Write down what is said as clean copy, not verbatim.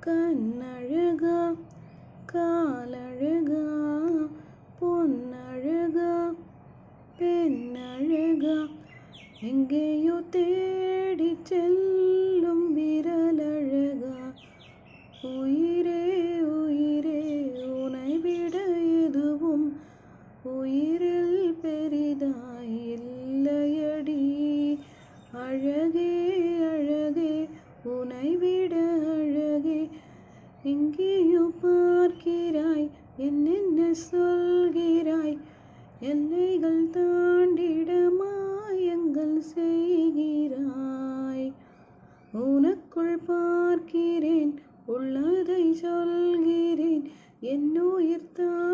கண்ணழகா காலழகா பொன்னழகா பெண்ணழகா எங்கேயோ தேடி செல்லும் விரலழகா உயிரே உயிரே உனை விட எதுவும் உயிரில் பெரிதாய் இல்லையடி அழகே அழகே உனை விட அழகே எங்கேயோ பார்க்கிறாய் என்னென்ன சொல்கிறாய் எல்லைகள் தாண்டிட மாயங்கள் செய்கிறாய் உனக்குள் பார்க்கிறேன் உள்ளதை சொல்கிறேன் என் உயிர் தான்